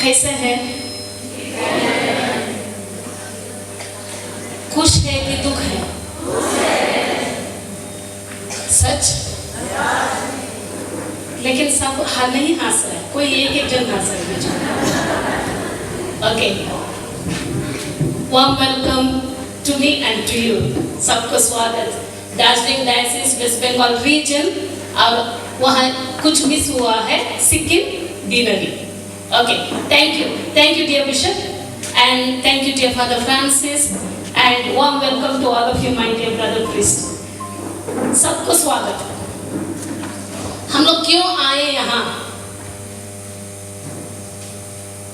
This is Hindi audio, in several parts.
कैसे हैं? खुश है कि दुख है? सच? लेकिन सब नहीं हंस रहे, कोई एक जन हंस रहे। Okay, warm welcome to me and to you. सबको स्वागत। दार्जिलिंग डायसिस वेस्ट बंगाल रीजन, और वहाँ कुछ मिस हुआ है, Sikkim deanery. Okay, thank you dear bishop and thank you dear father Francis and warm welcome to all of you my dear brother priest. सबको स्वागत। हम लोग क्यों आए यहाँ?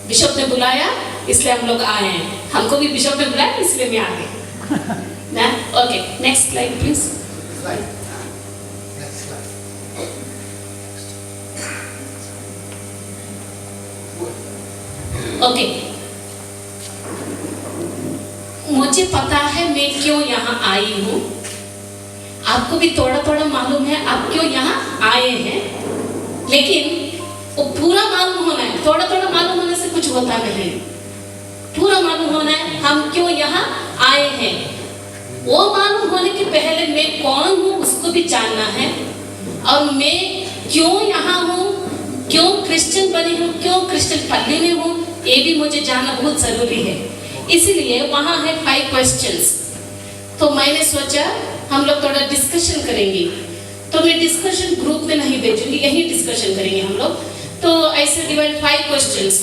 बिशप ने बुलाया इसलिए हम लोग आए हैं। हमको भी बिशप ने बुलाया इसलिए मैं आ गई ना। Okay, next slide please. Okay, मुझे पता है मैं क्यों यहाँ आई हूँ। आपको भी थोड़ा थोड़ा मालूम है आप क्यों यहाँ आए हैं, लेकिन वो पूरा मालूम होना है। थोड़ा थोड़ा मालूम होने से कुछ होता नहीं, पूरा मालूम होना है हम क्यों यहाँ आए हैं। वो मालूम होने के पहले मैं कौन हूँ उसको भी जानना है, और मैं क्यों यहाँ हूँ, क्यों क्रिश्चियन बनी हूँ, क्यों क्रिश्चियन पढ़ने में हूँ, ये भी मुझे जानना बहुत जरूरी है। इसीलिए वहाँ है 5 क्वेश्चंस। तो मैंने सोचा हम लोग थोड़ा डिस्कशन करेंगे, तो मैं डिस्कशन ग्रुप में नहीं भेजूंगी, यही डिस्कशन करेंगे हम लोग। तो ऐसे डिवाइड 5 क्वेश्चंस।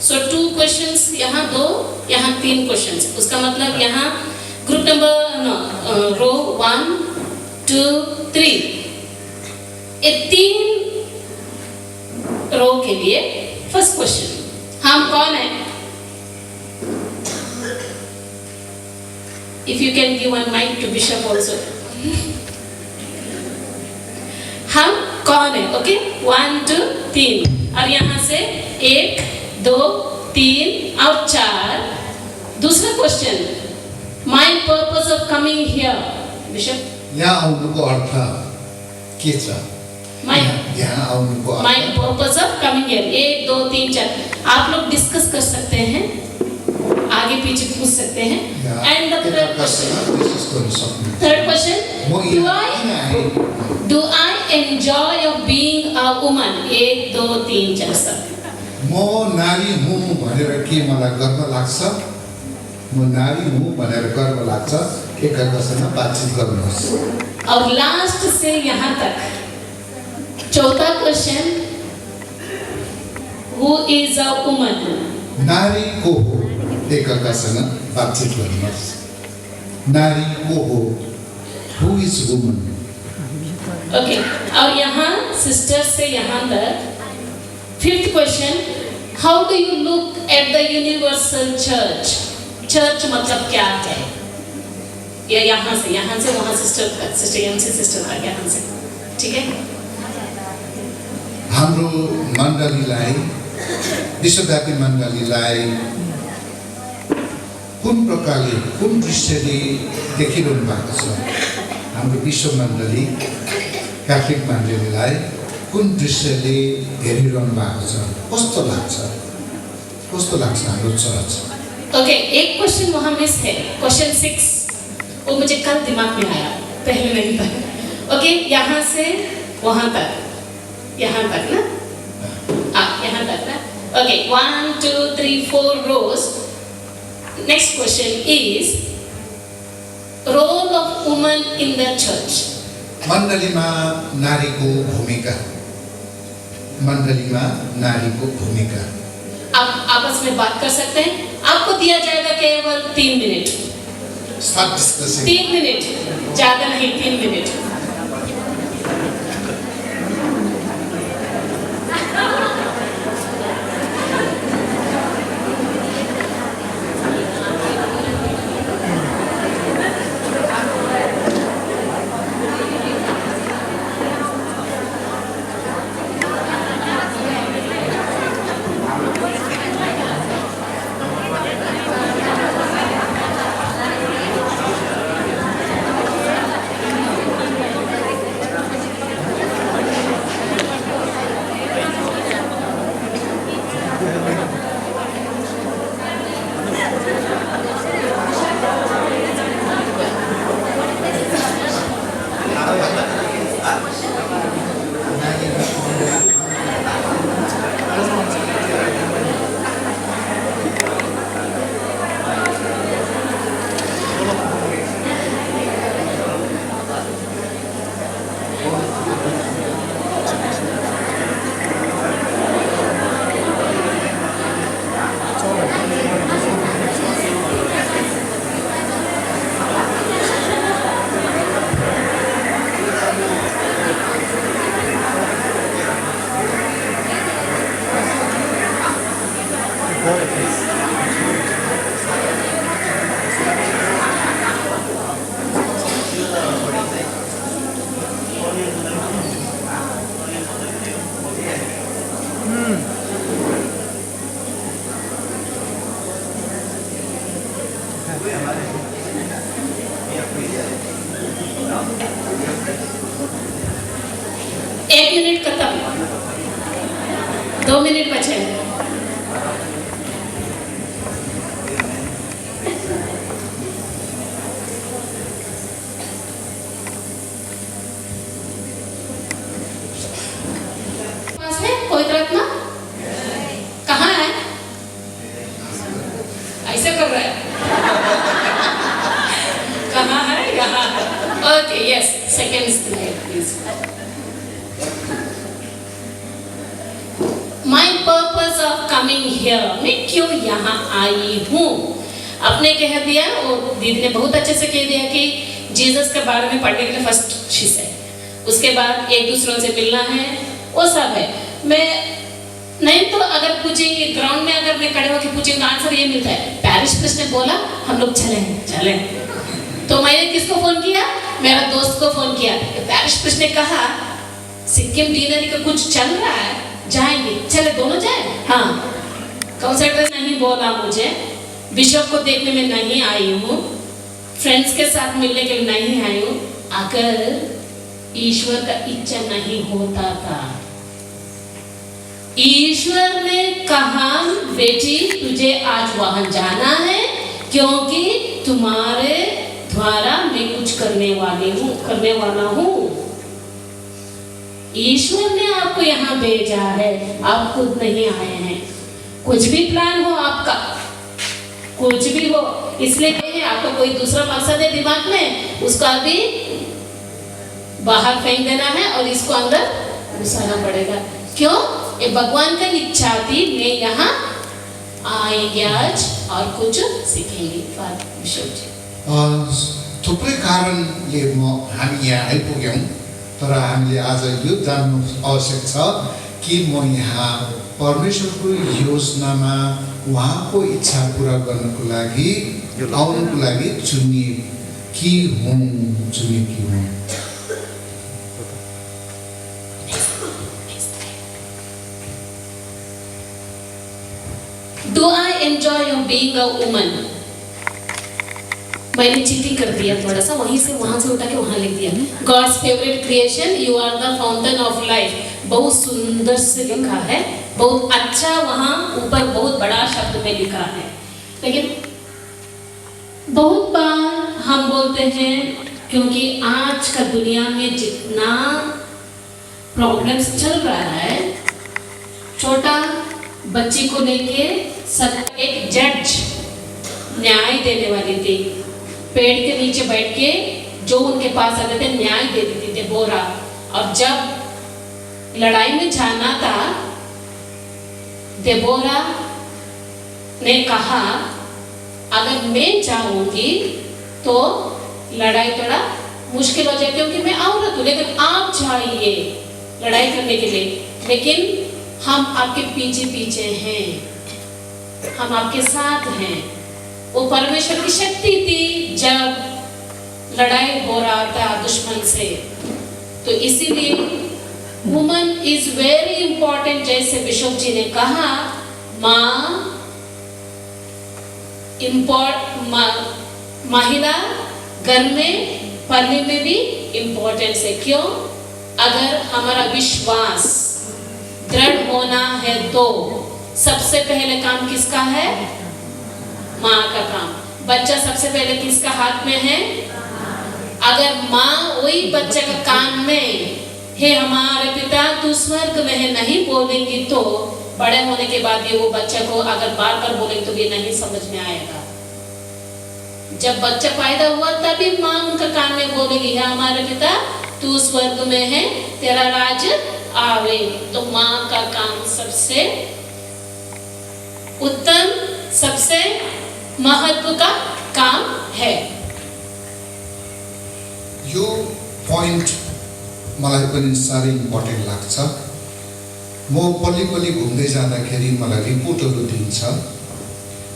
सो 2 क्वेश्चंस, यहाँ 2, यहाँ 3 क्वेश्चंस। उसका मतलब यहाँ ग्रुप नंबर रो 1 2 3, ये 3 रो के लिए फर्स्ट क्वेश्चन, हम कौन है? If you can give one mic to Bishop also. हम कौन है? ओके, 1 2 3, और यहाँ से 1 2 3 और 4। दूसरा question, my purpose of coming here, Bishop. यहाँ आउनुको अर्थ के छ? यहाँ आउनुको अर्थ। My purpose of coming here, 1 2 3 4। आप लोग डिस्कस कर सकते हैं, आगे पीछे पूछ सकते हैं। And the third question, do I enjoy of being a woman? 1 2 3 4 सब। म नारी हुँ भनेर के मलाई गर्व लाग्छ? म नारी हुँ भनेर गर्व लाग्छ? एकअर्कासँग बातचीत गर्नुहोस्। और लास्ट से यहाँ तक चौथा question, who is a woman? नारी को हो, एकअर्कासँग बातचीत गर्नुहोस्। नारी को हो, हु इज वुमन? ओके, और यहाँ सिस्टर से यहाँ तक 5th question, how do you look at the universal church? Church मतलब क्या है? या यहाँ से वहाँ सिस्टर यहाँ से सिस्टर आ गया, यहाँ से, ठीक है। हाम्रो मण्डलीलाई, विश्वव्यापी मण्डलीलाई कुन प्रकारले, कुन दृश्यले देखिरहनु भएको छ? हाम्रो विश्व मण्डली क्याथोलिक मण्डलीलाई कुन दृश्यले हेरिरहनु भएको छ? कस्तो लाग्छ हाम्रो चर्च? ओके, एक क्वेश्चन वहाँ मिस है, क्वेश्चन 6, वो मुझे कल दिमाग में आया, पहले नहीं था। ओके, यहाँ से वहाँ तक, यहाँ तक ना, यहाँ तक ना। Okay, 1 2 3 4 rows. Next question is role of woman in the church. मण्डलीमा नारीको भूमिका, मण्डलीमा नारीको भूमिका। आप आपस में बात कर सकते हैं। आपको दिया जाएगा केवल 3 मिनट। Start discussing. 3 मिनट, ज्यादा नहीं, 3 मिनट। एक मिनट खत्म, 2 मिनट बचे हैं। पास है कोई रत्ना? कहाँ है? ऐसे कर रहा है। कहाँ है? यहाँ है। Okay, yes, second slide please. My purpose of coming here, मैं क्यों यहाँ आई हूँ? आपने कह दिया और दीदी ने बहुत अच्छे से कह दिया कि जीसस के बारे में पढ़ने के लिए फर्स्ट चीज है, उसके बाद एक दूसरों से मिलना है, वो सब है। मैं नहीं तो अगर पूछेंगे ग्राउंड में, अगर मैं खड़े होकर पूछेंगे आंसर ये मिलता है, पैरिश प्रेस ने बोला हम लोग चले। तो मैंने किसको फोन किया? मेरा दोस्त को फोन किया। पैरिश प्रेस ने कहा सिक्किम डिनर का कुछ चल रहा है, जाएंगे, चले दोनों जाए। हाँ, काउंसलर नहीं बोला मुझे, बिशप को देखने में नहीं आई हूँ, फ्रेंड्स के साथ मिलने के लिए नहीं आई हूँ। अगर ईश्वर का इच्छा नहीं होता था, ईश्वर ने कहा बेटी तुझे आज वहां जाना है क्योंकि तुम्हारे द्वारा मैं कुछ करने वाला हूँ। ईश्वर ने आपको यहाँ भेजा है, आप खुद नहीं आए हैं। कुछ भी प्लान हो आपका, कुछ भी हो, इसलिए आपको कोई दूसरा मकसद है दिमाग में, उसको अभी बाहर फेंक देना है और इसको अंदर घुसाना पड़ेगा। क्यों? ये भगवान का इच्छा थी, मैं यहाँ आएंगे आज और कुछ सीखेंगे। विशेष थुप्रै कारणले हामी यहाँ आइपुग्यौँ, तर हामीले आज यो जान्नु आवश्यक छ कि म यहाँ परमेश्वरको योजनामा उहाँको इच्छा पूरा गर्नको लागि आउनको लागि चुनिएकी हुँ। Do I enjoy your being a woman? मैंने चीटिंग कर दिया थोड़ा सा, वहीं से वहां से उठा के वहां लिख दिया। God's favorite creation, you are the fountain of life। बहुत सुंदर से लिखा है, बहुत अच्छा, वहां ऊपर बहुत बड़ा शब्द में लिखा है। लेकिन बहुत बार हम बोलते हैं, क्योंकि आज का दुनिया में जितना प्रॉब्लम्स चल रहा है, छोटा बच्ची को लेके सब एक जज न्याय देने वाली थी, पेड़ के नीचे बैठ के जो उनके पास आते थे न्याय दे देती थी बोरा। और जब लड़ाई में जाना था, देबोरा ने कहा अगर मैं जाऊंगी तो लड़ाई थोड़ा मुश्किल हो जाए, क्योंकि मैं औरत हूँ, लेकिन आप जाइए लड़ाई करने के लिए, लेकिन हम आपके पीछे पीछे हैं, हम आपके साथ हैं। वो परमेश्वर की शक्ति थी जब लड़ाई हो रहा था दुश्मन से। तो इसीलिए वुमन इज वेरी इंपॉर्टेंट। जैसे बिशप जी ने कहा, महिला घर में पढ़ने में भी इंपॉर्टेंस है। क्यों? अगर हमारा विश्वास दृढ़ होना है तो सबसे पहले काम किसका है? माँ का काम। बच्चा सबसे पहले किसका हाथ में है? अगर माँ वही बच्चे का कान में हे हमारे पिता तू स्वर्ग में है नहीं बोलेंगी तो बड़े होने के बाद ये वो बच्चे को अगर बार बार बोलेंगे तो ये नहीं समझ में आएगा। जब बच्चा पैदा हुआ तभी माँ उनका कान में बोलेगी हे हमारे पिता तू स्वर्ग में है, तेरा राज आवे। तो माँ का काम सबसे उत्तम, सबसे महत्व का काम है। यो पॉइंट मलाई पनि साह्रै इम्पोर्टेन्ट लाग्छ। म पल्ली घुम्दै जाँदाखेरि मलाई रिपोर्टहरू दिन्छ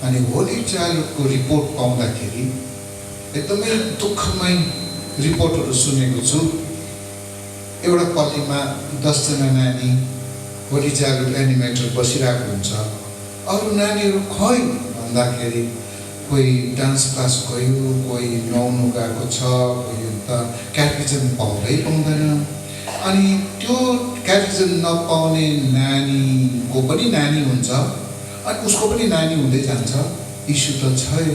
अनि होली चाइल्डको रिपोर्ट पाउँदाखेरि एकदमै दुःखमय रिपोर्टहरू सुनेको छु। एउटा पल्लीमा 10 जना नानी होली चाइल्ड एनिमेटर बसिरहेको हुन्छ। अरू नानीहरू खै भन्दाखेरि कोही डान्स क्लास गयो, कोही नुहाउनु गएको छ, कोही त क्याटेकिजम पाउँदैन। अनि त्यो क्याटेकिजम नपाउने नानीको पनि नानी हुन्छ अनि उसको पनि नानी हुँदै जान्छ। यीशु त छैन,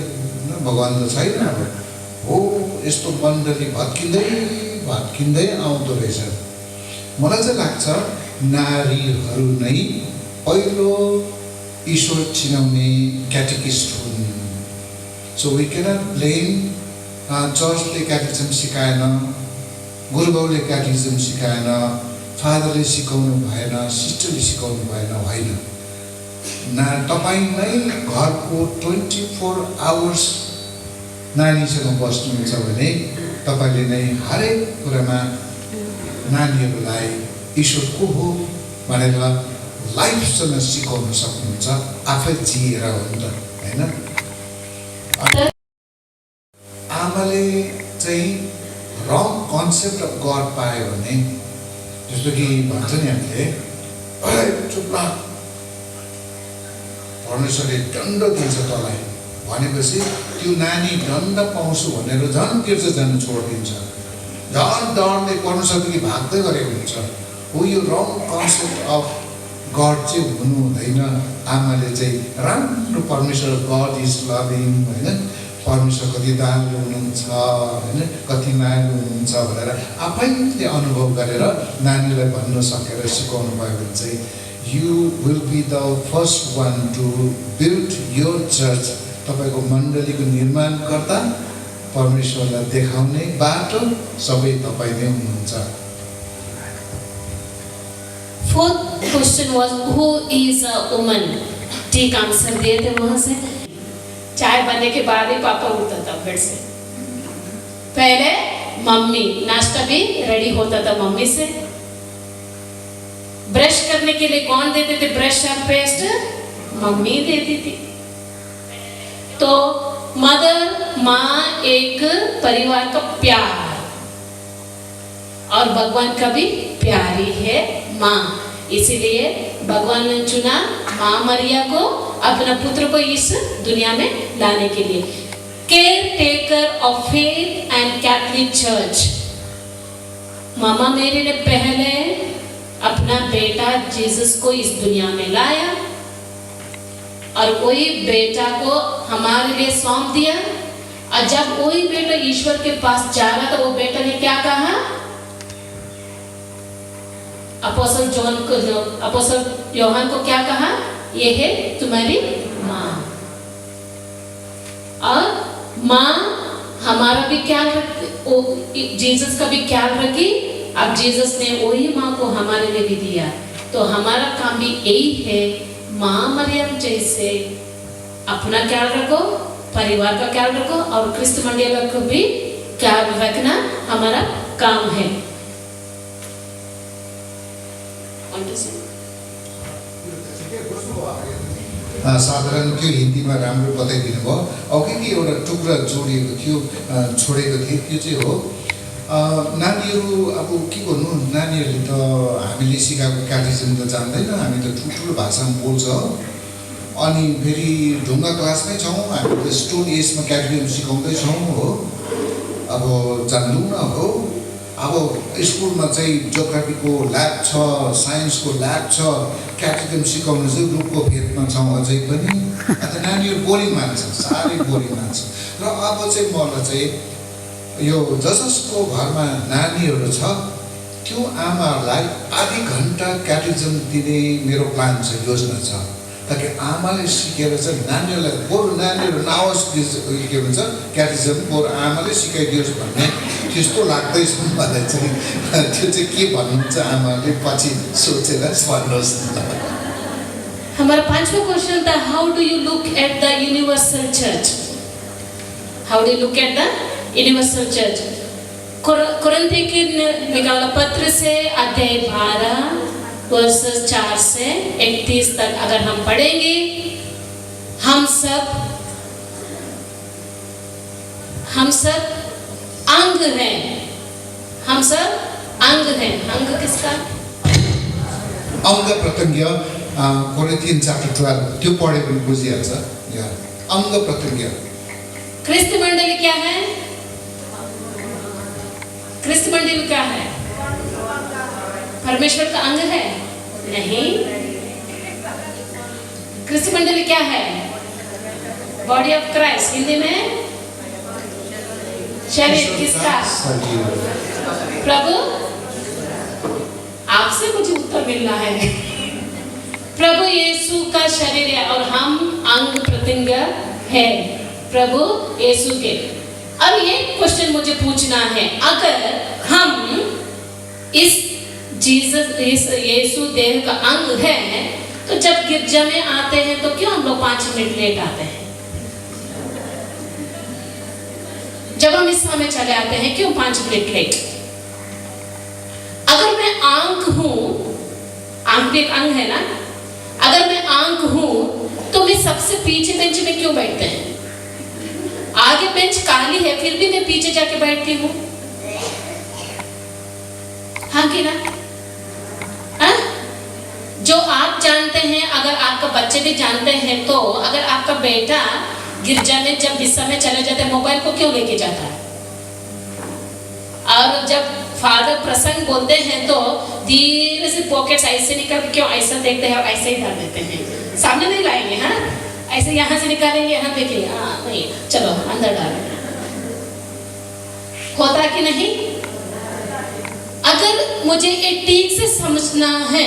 भगवान त छैन। हो यस्तो मण्डली भत्किँदै आउँदो रहेछ। मलाई चाहिँ लाग्छ नारीहरू नै पहिलो ईश्वर चिनाउने क्याटेकिस्ट हुन्। सो वी क्यानट ब्लेम चर्चले क्याटेकिजम सिकाएन, गुरुबाउले क्याटेकिजम सिकाएन, फादरले सिकाउनु भएन, सिस्टरले सिकाउनु भएन, होइन। तपाईँ नै घरको 24 आवर्स नानीसँग बस्नुहुन्छ भने तपाईँले नै हरेक कुरामा नानीहरूलाई ईश्वर को हो भनेर लाइफसँग सिकाउन सक्नुहुन्छ, आफै जिएर हो नि त, होइन। आमाले चाहिँ रङ कन्सेप्ट अफ गड पायो भने, जस्तो कि भन्छ नि हामीले चुप ल परमेश्वरले दण्ड दिन्छ तँलाई भनेपछि त्यो नानी दण्ड पाउँछु भनेर झन् तिर्छ जानु छोडिदिन्छ। झन् डरले परमेश्वरदेखि भाग्दै गरेको हुन्छ। हो यो रङ कन्सेप्ट अफ गड चाहिँ हुनु हुँदैन। आमाले चाहिँ राम्रो परमेश्वर गड इज लभिङ, होइन, परमेश्वर कति दयालु हुनुहुन्छ, होइन, कति मायालु हुनुहुन्छ भनेर आफैले अनुभव गरेर नानीलाई भन्न सकेर सिकाउनु भयो भने चाहिँ you will be the first one to build your church. तपाईको मण्डलीको निर्माण गर्दा परमेश्वरलाई देखाउने बाटो सबै तपाई नै हुनुहुन्छ। Fourth question was who is a woman? ठीक आंसर दिए थे वहां से। चाय बनने के बाद ही पापा उठता था बेड से। पहले मम्मी, नाश्ता भी रेडी होता था मम्मी से। ब्रश करने के लिए कौन देते थे ब्रश और पेस्ट? मम्मी देती थी। तो मदर, माँ एक परिवार का प्यार, और भगवान का भी प्यार ही है माँ। इसीलिए भगवान ने चुना माँ मरिया को अपना पुत्र को इस दुनिया में लाने के लिए। Caretaker of faith and Catholic church. Mama Mary ने पहले अपना बेटा जीसस को इस दुनिया में लाया और वही बेटा को हमारे लिए सौंप दिया। और जब वही बेटा ईश्वर के पास जा रहा था, वो बेटा ने क्या कहा? अपोस्टल योहान को क्या कहा? ये है तुम्हारी माँ। और माँ हमारा भी ख्याल रखती, जीसस का भी ख्याल रखी। अब जीसस ने वही माँ को हमारे लिए भी दिया। तो हमारा काम भी यही है, माँ मरियम जैसे अपना ख्याल रखो, परिवार का ख्याल रखो, और क्रिस्त मंडली को भी ख्याल रखना हमारा काम है। साधारण त्यो हिन्दीमा राम्रो बताइदिनु भयो। अघि कि एउटा टुक्रा जोडिएको थियो, छोडेको थिएँ, त्यो चाहिँ हो नानीहरू। अब के भन्नु, नानीहरूले त हामीले सिकाएको क्याटेकिजम त जान्दैन, हामी त ठुल्ठुलो भाषामा बोल्छ। अनि फेरि ढुङ्गा क्लासमै छौँ, हामी त स्टोन एजमा क्याटेकिजम सिकाउँदैछौँ हो। अब जान्दैनौँ न हो। अब स्कुलमा चाहिँ जियोग्राफीको ल्याब छ, साइन्सको ल्याब छ, क्याटेकिजम सिकाउनु चाहिँ ग्रुपको फेदमा छौँ अझै पनि। अन्त नानीहरू बोरिङ मान्छ, साह्रै बोरिङ मान्छ। र अब चाहिँ मलाई चाहिँ यो जसको घरमा नानीहरू छ त्यो आमाहरूलाई आधी घन्टा क्याटेकिजम दिने मेरो प्लान छ, योजना छ, ताकि आमाले सिकेर चाहिँ नानीहरूलाई, बरु नानीहरू नआओस् के भन्छ क्याटेकिजम, बरु आमाले सिकाइदियोस् भन्ने त्यस्तो लाग्दैछ मलाई चाहिँ। त्यो चाहिँ के भन्नुहुन्छ आमाले पछि सोचेर भन्नुहोस्। हमारा पांचवा क्वेश्चन था, how do you look at the universal church? How do you look at the universal church? कुरिन्थी के निकाला पत्र से अध्याय 12 वर्ष 4 से 31 तक अगर हम पढ़ेंगे, हम सब अंग हैं, हम सब अंग हैं। अंग किसका? अङ्ग प्रत्यङ्ग कोरिन्थियन चैप्टर 12 त्यो पढे पनि बुझिहाल्छ। यहाँ अङ्ग प्रत्यङ्ग। क्रिस्त मंडली क्या है? क्रिस्त मंडली क्या है? परमेश्वर का अंग है? नहीं। क्रिस्त मंडली क्या है? Body of Christ. हिंदी में शरीर किसका? प्रभु, आपसे मुझे उत्तर मिलना है। प्रभु यीशु का शरीर है और हम अंग प्रत्यंग है प्रभु यीशु के। अब ये क्वेश्चन मुझे पूछना है, अगर हम इस यीशु देह का अंग है, तो जब गिरजा में आते हैं तो क्यों हम लोग 5 मिनट लेट आते हैं? जब हम इस समय चले आते हैं क्यों 5 मिनट लेट? अगर मैं आंख हूं, आंख भी एक अंग है ना, अगर मैं आंख हूं तो मैं सबसे पीछे बेंच में क्यों बैठते हैं? आगे बेंच खाली है फिर भी मैं पीछे जाके बैठती हूँ, हाँ कि ना? जो आप जानते हैं, अगर आपका बच्चे भी जानते हैं, तो अगर आपका बेटा गिरजा में जब इस समय चले जाते हैं, मोबाइल को क्यों लेके जाता है? और जब फादर प्रसंग बोलते हैं तो धीरे से पॉकेट्स ऐसे निकल के क्यों ऐसा देखते हैं और ऐसे ही डाल देते हैं, सामने नहीं लाएंगे, हाँ ऐसे यहाँ से निकालेंगे, यहाँ देखिए, हाँ नहीं चलो अंदर डालेंगे। होता कि नहीं? अगर मुझे ये ठीक से समझना है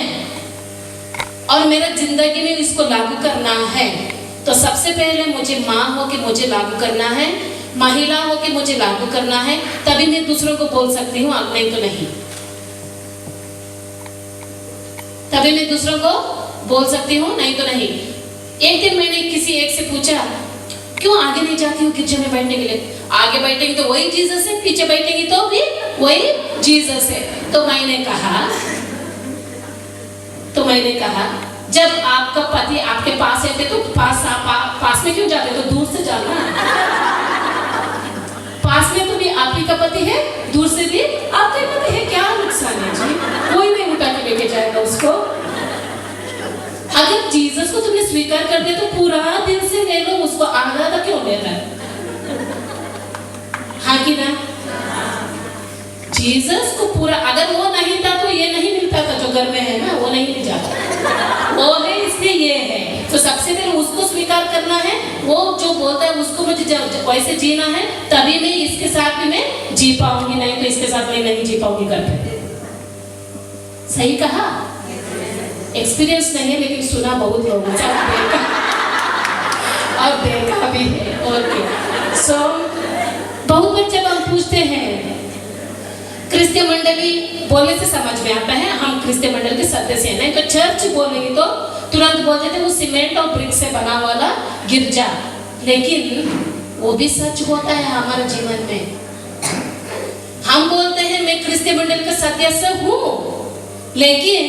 और मेरा जिंदगी में इसको लागू करना है, तो सबसे पहले मुझे माँ हो के मुझे लागू करना है, महिला हो के मुझे लागू करना है, तभी मैं दूसरों को बोल सकती हूँ, नहीं तो नहीं। तभी मैं दूसरों को बोल सकती हूँ, नहीं तो नहीं। एक दिन मैंने किसी एक से पूछा, क्यों आगे नहीं जाती हूँ गिरजे में बैठने के लिए? आगे बैठेंगी तो वही जीसस है, पीछे बैठेंगी तो भी वही जीसस है। तो मैंने कहा जब आपका पति आपके पास है तो पास में क्यों जाते? तो दूर से जाना। पास में तो भी आप ही का पति है, दूर से भी आपका पति है, क्या नुकसान है जी? कोई नहीं उठा के लेके जाएगा उसको। अगर जीसस को तुमने स्वीकार कर दिया तो पूरा दिल से ले लो उसको, आधा क्यों ले रहा है? हाँ कि ना? जीसस को पूरा, अगर वो नहीं था तो ये नहीं मिलता था, जो घर में है ना वो नहीं मिल जाता, वो है इसलिए ये है। तो सबसे पहले उसको स्वीकार करना है, वो जो बोलता है उसको मुझे वैसे जीना है, तभी मैं इसके साथ भी मैं जी पाऊंगी, नहीं तो इसके साथ मैं नहीं जी पाऊंगी घर पे। सही कहा? एक्सपीरियंस नहीं है लेकिन सुना बहुत लोगों से और देखा भी है। और क्या बहुत बार जब हम पूछते हैं क्रिस्तीय मंडली बोलने से समझ में आता है हम क्रिस्तीय मंडल के सदस्य हैं, नहीं तो चर्च बोलेंगे तो तुरंत बोल देते वो सीमेंट और ब्रिक से बना वाला गिरजा। लेकिन वो भी सच होता है हमारे जीवन में। हम बोलते हैं मैं क्रिस्तीय मंडल का सदस्य हूँ, लेकिन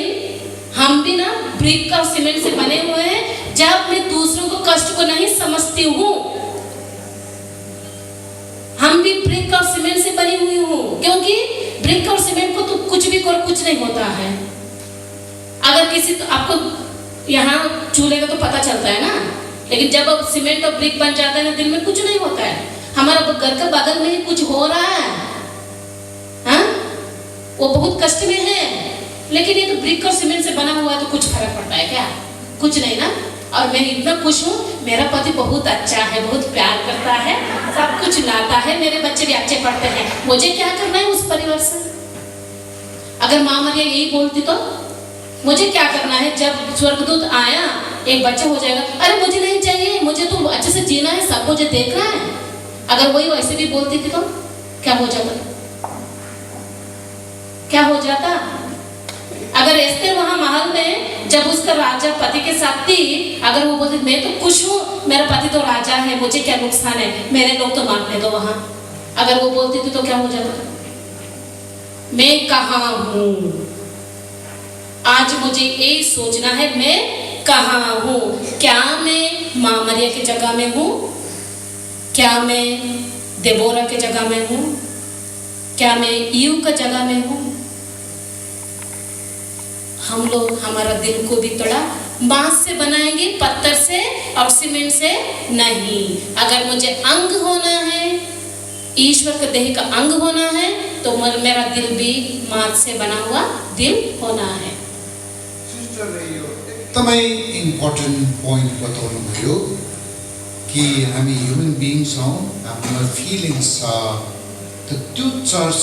हम भी ना ब्रिक और सीमेंट से बने हुए हैं। जब मैं दूसरों को कष्ट को नहीं समझती हूँ, हम भी ब्रिक और सीमेंट से बनी हुई हूँ, क्योंकि ब्रिक और सीमेंट को तो कुछ भी करो कुछ नहीं होता है। अगर किसी तो आपको यहाँ चूल्हे का तो पता चलता है ना, लेकिन जब अब सीमेंट और ब्रिक बन जाता है ना, दिल में कुछ नहीं होता है। हमारा घर का बगल में ही कुछ हो रहा है, हाँ वो बहुत कष्ट में है, लेकिन ये तो ब्रिक और सीमेंट से बना हुआ है तो कुछ फर्क पड़ता है क्या? कुछ नहीं ना। और मैं इतना खुश हूँ, मेरा पति बहुत अच्छा है, बहुत प्यार करता है, सब कुछ लाता है, मेरे बच्चे भी अच्छे पढ़ते हैं। मुझे क्या करना है उस परिवार से? अगर माँ मरिया यही बोलती तो मुझे क्या करना है? जब स्वर्गदूत आया एक बच्चा हो जाएगा, अरे मुझे नहीं चाहिए, मुझे तो अच्छे से जीना है, सब मुझे देखना है। अगर वही वैसे भी बोलती थी तो क्या हो जाता? क्या हो जाता? अगर एस्तेर वहां महल में जब उसका राजा पति के साथ थी, अगर वो बोलती मैं तो खुश हूँ, मेरा पति तो राजा है, मुझे क्या नुकसान है, मेरे लोग तो मारने दो वहां, अगर वो बोलती थी तो क्या हो जाता? मैं कहाँ हूँ? आज मुझे यही सोचना है मैं कहाँ हूँ। क्या मैं माँ मरिया की जगह में हूँ? क्या मैं देबोरा के जगह में हूँ? क्या मैं ईयू का जगह में हूँ? हम लोग हमारा दिल को भी थोड़ा बांस से बनाएंगे, पत्थर से और सीमेंट से नहीं। अगर मुझे अंग होना है, ईश्वर के देह का अंग होना है, तो मेरा दिल भी मांस से बना हुआ दिल होना है। एकदमै इम्पोर्टेन्ट पोइन्ट बताउनु भयो कि हामी ह्युमन बिइङ्स हौँ, हाम्रो फिलिङ्स छ। त त्यो चर्च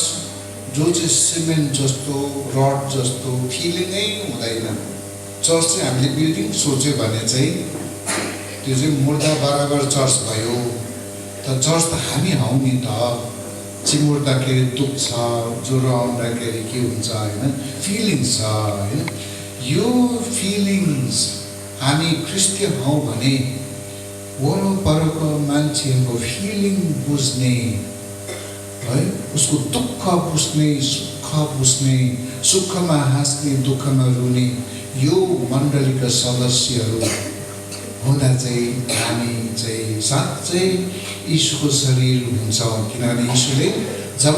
जो चाहिँ सिमेन्ट जस्तो, रड जस्तो फिलिङै हुँदैन। चर्च चाहिँ हामीले बिल्डिङ सोच्यो भने चाहिँ त्यो चाहिँ मुर्दा बराबर चर्च भयो। त चर्च त हामी हौँ नि त। चिमुर्दाखेरि दुख्छ, ज्वरो आउँदाखेरि के हुन्छ होइन, फिलिङ्स छ होइन। यो फिलिङ्स हामी क्रिस्चियन हौँ भने वरपरको मान्छेको फिलिङ बुझ्ने है, उसको दुःख बुझ्ने, सुख बुझ्ने, सुखमा हाँस्ने, दुःखमा रुने यो मण्डलीका सदस्यहरू हुँदा चाहिँ हामी चाहिँ साँच्चै यीशुको शरीर हुन्छौँ। किनभने यीशुले जब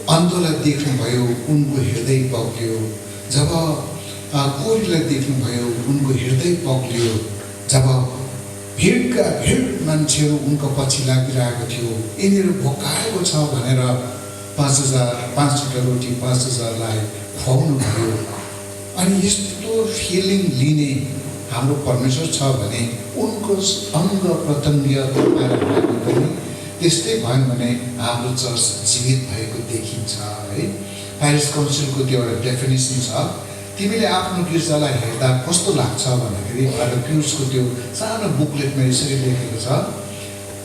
अन्धोलाई देख्नुभयो उनको हृदय पग्लियो, जब कोरीलाई देख्नुभयो उनको हृदय पग्लियो, जब भिडका भिड मान्छेहरू उनको पछि लागिरहेको थियो, यिनीहरू भोकाएको छ भनेर 5,000 रोटी 5,000लाई खुवाउनु भयो। अनि यस्तो फिलिङ लिने हाम्रो परमेश्वर छ भने उनको अङ्ग प्रत्यङ्ग तपाईहरुले पनि त्यस्तै भयो भने हाम्रो चर्च जीवित भएको देखिन्छ है। प्यारिस काउन्सिलको त्यो एउटा डेफिनेसन छ। तिमीले आफ्नो गिर्जालाई हेर्दा कस्तो लाग्छ भन्दाखेरि फादर पियुसको त्यो सानो बुकलेटमा यसरी लेखेको छ,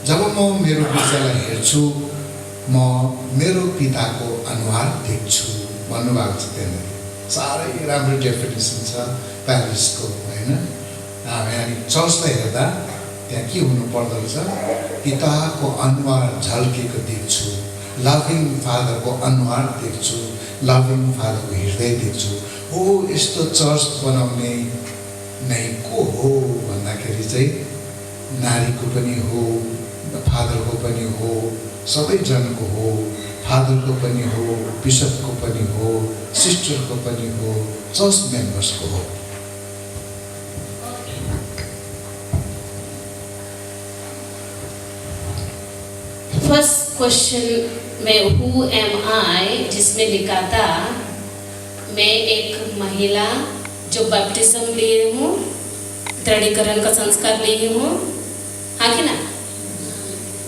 जब म मेरो गिर्जालाई हेर्छु म मेरो पिताको अनुहार देख्छु भन्नुभएको छ। त्यहाँनिर साह्रै राम्रो डेफिनेसन छ प्यारिसको होइन। हामी चर्चलाई हेर्दा त्यहाँ के हुनु पर्दो रहेछ, पिताको अनुहार झल्केको देख्छु, लभिङ फादरको अनुहार देख्छु, लभिङ फादरको हृदय देख्छु। हो यस्तो चर्च बनाउने नै को हो भन्दाखेरि चाहिँ नारीको पनि हो, फादरको पनि हो, सबैजनाको हो, फादरको पनि हो, बिशपको पनि हो, सिस्टरको पनि हो, चर्च मेम्बर्सको हो। फर्स्ट क्वेश्चन में हु एम आई जिसमें लिखा था मैं एक महिला जो बैप्टिज्म लिए हूँ, दृढ़ीकरण का संस्कार लिए हूँ, हाँ कि ना?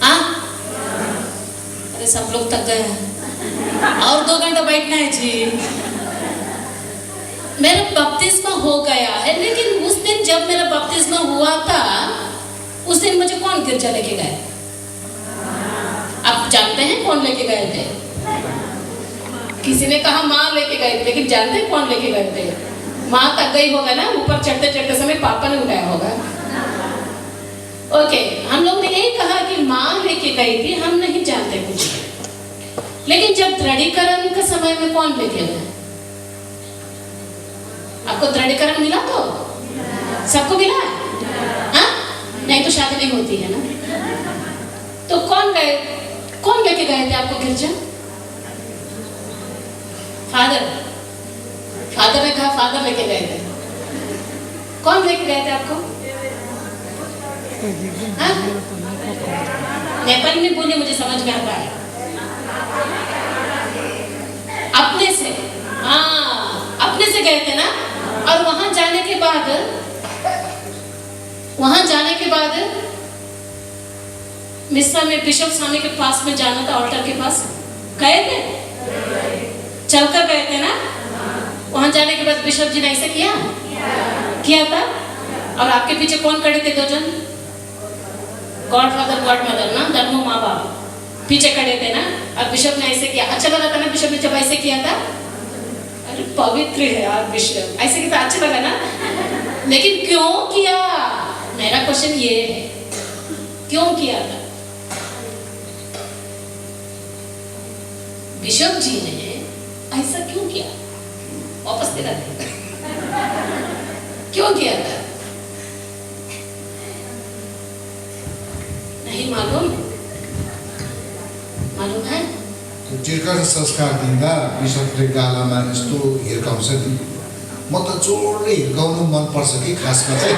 हाँ? अरे सब लोग थक गए हैं और 2 घंटा बैठना है जी। मेरा बपतिस्मा हो गया है, लेकिन उस दिन जब मेरा बपतिस्मा हुआ था उस दिन मुझे कौन गिरजा लेके गए? आप जानते हैं कौन लेके गए थे? किसी ने कहा माँ लेके गए थे, लेकिन जानते हैं कौन लेके गए थे? माँ तक गई होगा ना, ऊपर चढ़ते चढ़ते समय पापा ने उठाया होगा। ओके, हम लोग ने यही कहा कि माँ लेके गई थी, हम नहीं जानते कुछ। लेकिन जब दृढ़ीकरण के समय में कौन लेके गए? आपको दृढ़ीकरण मिला? तो सबको मिला? हाँ? नहीं तो शादी नहीं होती है ना। तो कौन गए, कौन लेके गए थे आपको गिरजा? फादर। फादर ने कहा फादर लेके गए थे। कौन लेके गए थे आपको? हाँ? नेपाली में बोलिए, मुझे समझ में आता है। अपने से, हाँ अपने से गए थे ना। और वहां जाने के बाद मिस्रा में बिशप स्वामी के पास में जाना था, ऑल्टर के पास गए थे, चलकर गए थे ना। वहां जाने के बाद बिशप जी ने ऐसे किया था। और आपके पीछे कौन खड़े थे? 2 जन, गॉड फादर गॉड मदर ना, दोनों माँ बाप पीछे खड़े थे ना। और बिशप ने ऐसे किया, अच्छा लगा था ना बिशप ने जब ऐसे किया था? अरे पवित्र है यार बिशप, ऐसे किया था, अच्छा लगा ना। लेकिन क्यों किया? मेरा क्वेश्चन ये है, क्यों किया था? बिशप जी ने ऐसा क्यों किया? वापस दिला दे। क्यों किया था? नहीं मालूम? मालूम है? त्यो चिर्कन संस्कार दिँदा बिशपले गालामा यस्तो हिर्काउँछ नि, म त जोडले हिर्काउनु मनपर्छ कि खासमा चाहिँ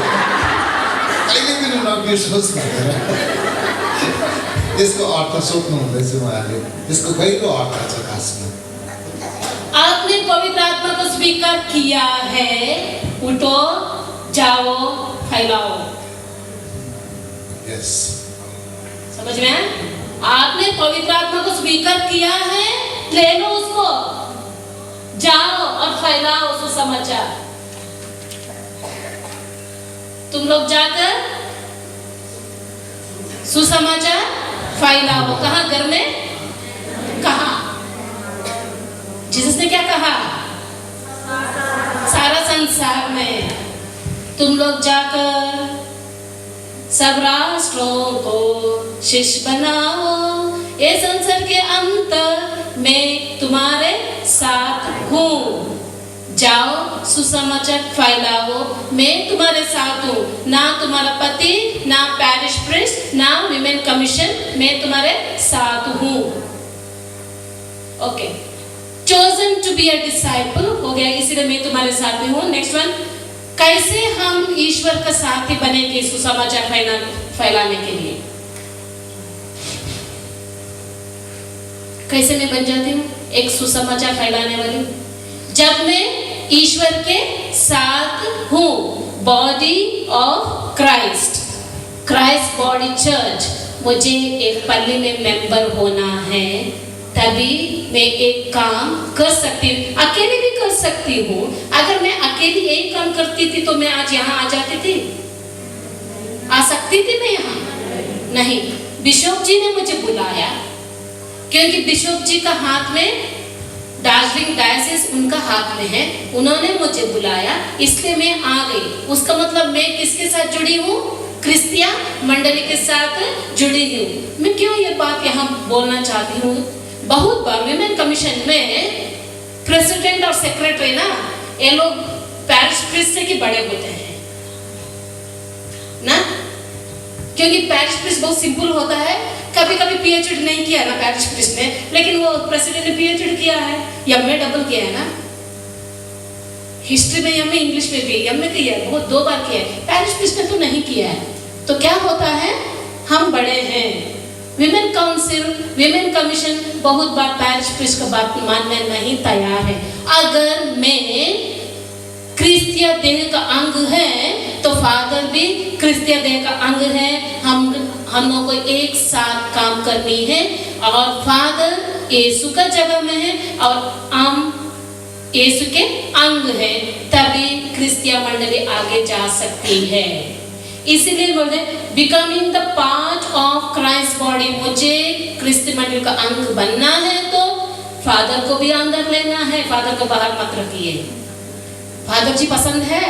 कहिले पनि नबिर्सोस् भनेर। त्यसको अर्थ सोध्नु हुँदैछ उहाँले, त्यसको गहिरो अर्थ छ खासमा। आपने पवित्र आत्मा को स्वीकार किया है, उठो, जाओ, फैलाओ। यस, समझ में आया? आपने पवित्र आत्मा को स्वीकार किया है, ले लो उसको, जाओ और फैलाओ सुसमाचार। तुम लोग जाकर सुसमाचार फैलाओ। कहाँ? घर में? कहाँ? जीसस ने क्या कहा? सारा संसार में तुम लोग जाकर सब राष्ट्रों को शिष्य बनाओ, ये संसार के अंत में तुम्हारे साथ हूँ। जाओ सुसमाचार फैलाओ, मैं तुम्हारे साथ हूँ। ना तुम्हारा पति, ना पैरिश प्रीस्ट, ना विमेन कमीशन, मैं तुम्हारे साथ हूँ। Okay, chosen to be a disciple हो गया, इसीलिए मैं तुम्हारे साथ में हूँ। नेक्स्ट वन, कैसे हम ईश्वर का साथी बनेंगे सुसमाचार फैलाने के लिए? कैसे मैं बन जाती हूँ एक सुसमाचार फैलाने वाली? जब मैं ईश्वर के साथ हूँ, body of Christ, Christ body church, मुझे एक पल्ली में मेंबर होना है, तभी मैं एक काम कर सकती हूँ। अकेले भी कर सकती हूँ। अगर मैं अकेली एक काम करती थी तो मैं आज यहाँ आ जाती थी? आ सकती थी मैं यहाँ? नहीं, बिशप जी ने मुझे बुलाया, क्योंकि बिशप जी का हाथ में, दार्जिलिंग डायसिस उनका हाथ में है, उन्होंने मुझे बुलाया, इसलिए मैं आ गई। उसका मतलब मैं किसके साथ जुड़ी हूँ? क्रिस्तिया मंडली के साथ जुड़ी हूँ। मैं क्यों ये बात यहाँ बोलना चाहती हूँ? बहुत बार विमेन कमीशन में प्रेसिडेंट और सेक्रेटरी ना, ये लोग पैरिश प्रीस्ट से की बड़े होते हैं ना, क्योंकि पैरिश प्रीस्ट बहुत सिंपल होता है। कभी कभी पीएचडी नहीं किया ना पैरिश प्रीस्ट ने, लेकिन वो प्रेसिडेंट ने पीएचडी किया है, एमए डबल किया है ना, हिस्ट्री में एमए, इंग्लिश में भी एमए किया है, बहुत 2 बार किया है। पैरिश प्रीस्ट ने तो नहीं किया है। तो क्या होता है, हम बड़े हैं। विमेन काउंसिल, विमेन कमीशन बहुत बार पैरिश प्रीस्ट का बात मानने नहीं तैयार है। अगर मैं क्रिस्तिया देह का अंग है तो फादर भी क्रिस्तिया देह का अंग है। हम लोगों को एक साथ काम करनी है, और फादर यीशु का जगह में है और हम यीशु के अंग है, तभी क्रिस्तिया मंडली आगे जा सकती है। इसीलिए बोलते becoming the part of Christ body, मुझे क्रिस्ती मंडली का अंग बनना है तो फादर को भी अंदर लेना है, फादर को बाहर मत रखिए। फादर जी पसंद है?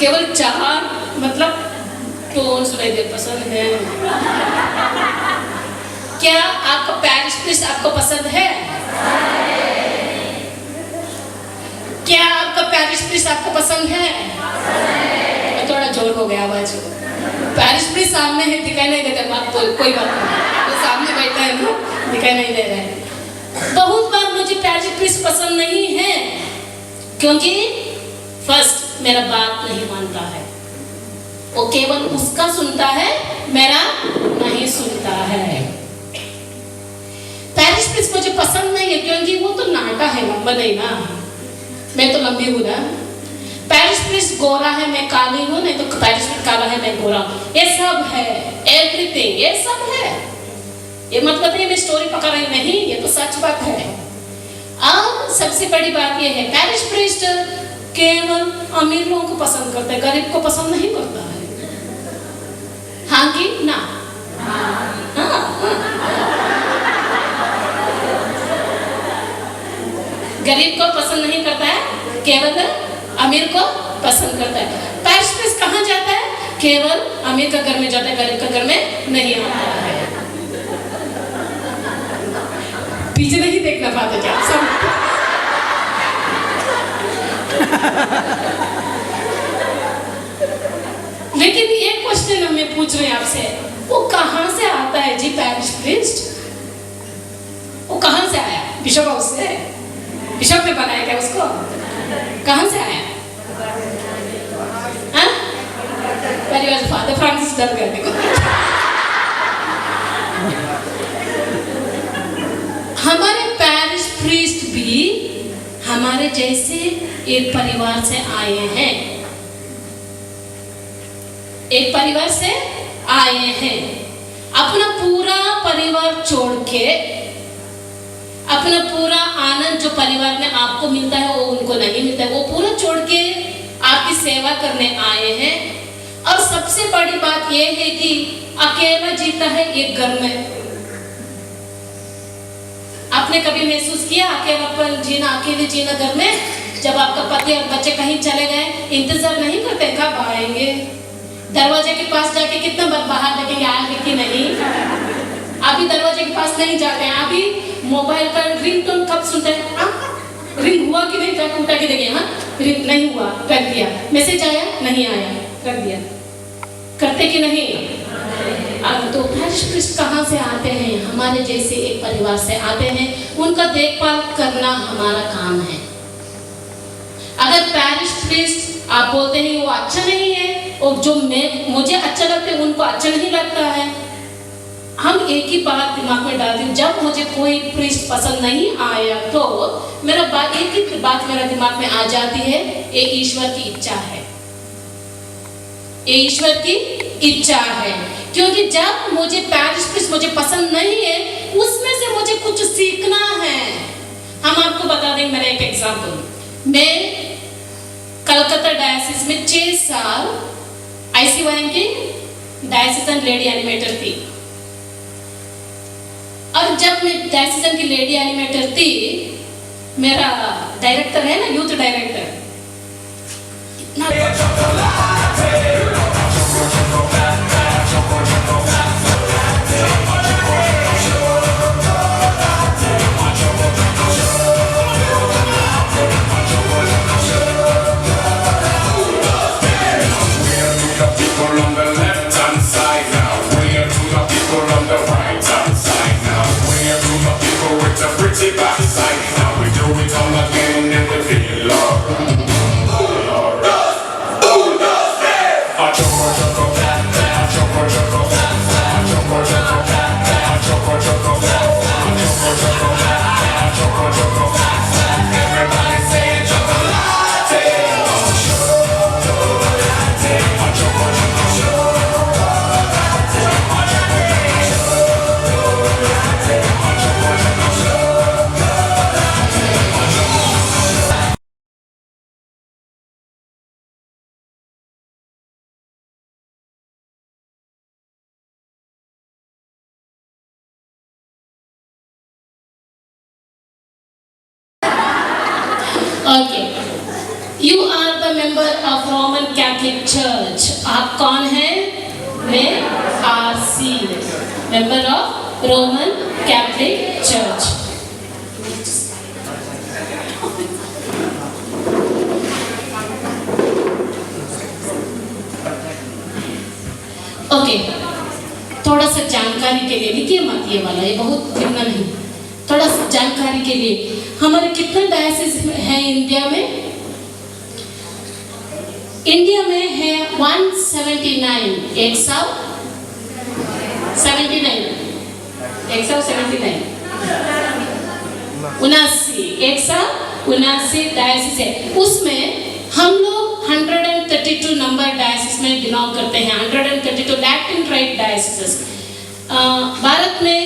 केवल 4 मतलब टोन सुनाई दे, पसंद है। क्या आपका पैरिश प्रीस्ट आपको पसंद है? क्या आपका पैरिश प्रीस्ट आपको पसंद है? थोड़ा जोर हो गया आवाज। पैरिश प्रीस्ट सामने है, दिखाई नहीं देता, कोई बात नहीं, तो सामने बैठा है ना, दिखाई नहीं दे रहा है। बहुत बार मुझे पैरिश प्रीस्ट पसंद नहीं है, क्योंकि फर्स्ट मेरा बात नहीं मानता है, वो केवल उसका सुनता है, मेरा नहीं सुनता है। पैरिश प्रीस्ट मुझे पसंद नहीं है, क्योंकि वो तो नाटा है, लंबा नहीं ना, मैं तो लंबी हूँ ना। पैरिश प्रीस्ट गोरा है, मैं काली हूँ, नहीं तो पैरिश प्रीस्ट काला है, मैं गोरा हूँ। ये सब है, एवरीथिंग, ये सब है। ये मतलब है मैं स्टोरी पका रही नहीं, ये तो सच बात है। अब सबसे बड़ी बात ये है, पैरिश प्रीस्ट केवल अमीर लोगों को पसंद करता है, गरीब को पसंद नहीं करता है। हाँ कि ना? हाँ। गरीब को पसंद नहीं करता है, केवल अमीर को पसंद करता है। पैरिश प्रीस्ट कहाँ जाता है? केवल अमीर का घर में जाता है, गरीब का घर में नहीं आता है। नीचे नहीं देखना फादर जी, आप सब लेकिन एक क्वेश्चन हमें पूछ रहे हैं आपसे, वो कहाँ से आता है जी पैरिश प्रीस्ट? वो कहाँ से आया? बिशप हाउस से? बिशप ने बनाया क्या उसको? कहाँ से आया? हाँ? परिवार फादर फ्रांसिस डर गए देखो। हमारे पैरिश प्रीस्ट भी हमारे जैसे एक परिवार से आए हैं, एक परिवार से आए हैं। अपना पूरा परिवार छोड़ के, अपना पूरा आनंद जो परिवार में आपको मिलता है वो उनको नहीं मिलता है, वो पूरा छोड़ के आपकी सेवा करने आए हैं। और सबसे बड़ी बात यह है कि अकेला जीता है एक घर में। आपने कभी महसूस किया अकेलापन जीना, अकेले जीना घर में? जब आपका पति और बच्चे कहीं चले गए, इंतजार नहीं करते कब आएंगे, दरवाजे के पास जाके कितना बार बाहर देखेंगे आएंगे कि नहीं। अभी दरवाजे के पास नहीं जाते हैं, अभी मोबाइल का रिंगटोन कब सुनते हैं? रिंग हुआ कि नहीं, जाके उठा के देखे, हाँ रिंग नहीं हुआ, रख दिया। मैसेज आया नहीं आया, रख दिया। करते कि नहीं? अब तो पैरिश प्रीस्ट कहाँ से आते हैं? हमारे जैसे एक परिवार से आते हैं, उनका देखभाल करना हमारा काम है। अगर पैरिश प्रीस्ट आप बोलते हैं वो अच्छा नहीं है, और जो मुझे अच्छा लगता है उनको अच्छा नहीं लगता है, हम एक ही बात दिमाग में डालते हैं, जब मुझे कोई प्रीस्ट पसंद नहीं आया तो मेरा बात एक ही बात मेरा दिमाग में आ जाती है, ये ईश्वर की इच्छा है, ये ईश्वर की इच्छा है। क्योंकि जब मुझे पैरिश प्रीस्ट मुझे पसंद नहीं है, उसमें से मुझे कुछ सीखना है। हम आपको बता देंगे, मेरा एक एग्जाम्पल, मैं कलकत्ता डायसिस में 6 साल ICYM की डायसिसन लेडी एनिमेटर थी। और जब मैं डायसिसन की लेडी एनिमेटर थी, मेरा डायरेक्टर है ना, youth director, pretty backside. Now we do it all again and we feel love. Everybody say chocolate. Okay, you are the member of Roman Catholic Church. आप कौन हैं? मैं RC, member of Roman Catholic Church. Okay, थोड़ा सा जानकारी के लिए, लिखिए मत ये वाला, ये बहुत भिन्न नहीं, थोड़ा सा जानकारी के लिए, हमारे कितने डायसिस हैं इंडिया में? इंडिया में है 179, 179, 179 डायसिस है। उसमें हम लोग 132 नंबर डायसिस में बिलोंग करते हैं, 132 लैटिन राइट डायसिस। भारत में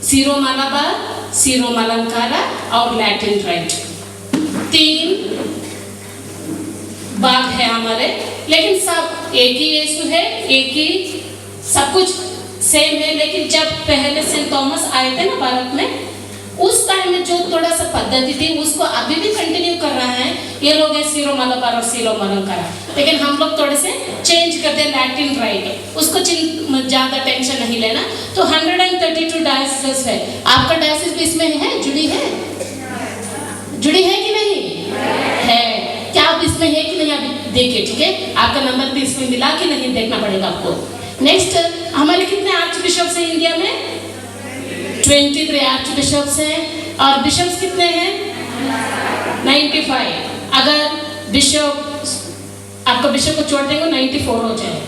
सीरो मालाबार, सीरो मलंकारा और लैटिन राइट, 3 भाग है हमारे, लेकिन सब एक ही यीशु है, एक ही सब कुछ सेम है। लेकिन जब पहले सेंट थॉमस आए थे ना भारत में, उस टाइम में जो थोड़ा सा पद्धति थी उसको अभी भी कंटिन्यू कर रहा है। ये लोग है सीरो मलबार और सीरो मलंकारा, लेकिन हम लोग थोड़े से चेंज करते हैं लैटिन राइट, उसको ज़्यादा टेंशन नहीं लेना। तो 132 डायसिस है, आपका डायसिस भी इसमें है, जुड़ी है कि नहीं है? क्या आप इसमें है कि नहीं अभी देखिए, ठीक है? आपका नंबर भी इसमें मिला कि नहीं देखना पड़ेगा आपको। नेक्स्ट, हमारे कितने आर्च बिशप्स हैं इंडिया में? 23 आर्च बिशप्स हैं। और बिशप्स कितने हैं? 95। अगर बिशप, आपका बिशप को छोड़ देंगे 94 हो जाए,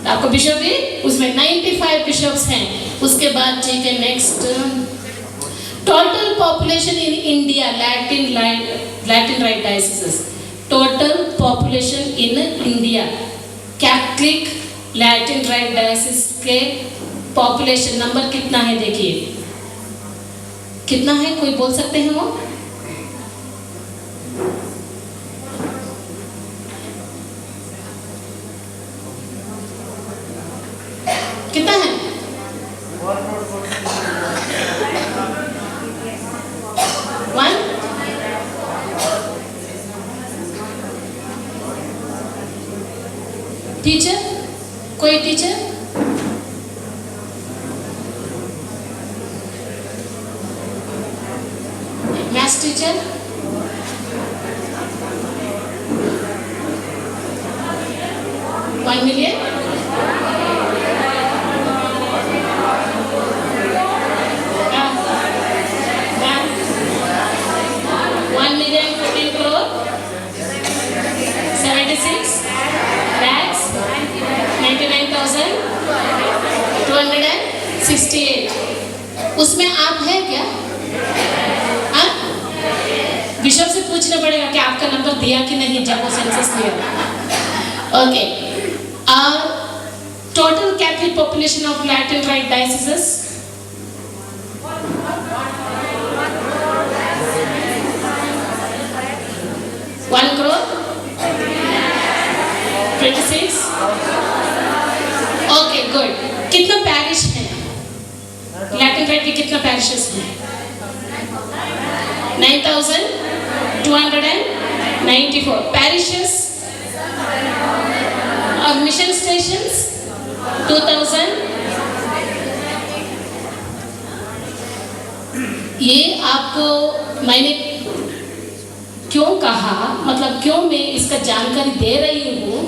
तो आपका बिशप भी उसमें 95 बिशप्स हैं। उसके बाद ठीक है, next, total population in India Latin right diocese, total population in India Catholic Latin right diocese के पॉपुलेशन नंबर कितना है? देखिए कितना है, कोई बोल सकते हैं वो? कितना है? 1? टीचर, कोई टीचर? Maths teacher? $1 million? उसमें आप है क्या? बिशप से पूछना पड़ेगा कि आपका नंबर दिया कि नहीं जब वो सेंसस लिया। Okay, total Catholic population of Latin right diocese 1 crore 26। Okay good. कितना पैरिश है लैटिन राइट के? कितना पैरिशेस हैं? 9,294 पैरिशेस और मिशन स्टेशंस 2000। ये आपको मैंने क्यों कहा, मतलब क्यों मैं इसका जानकारी दे रही हूँ,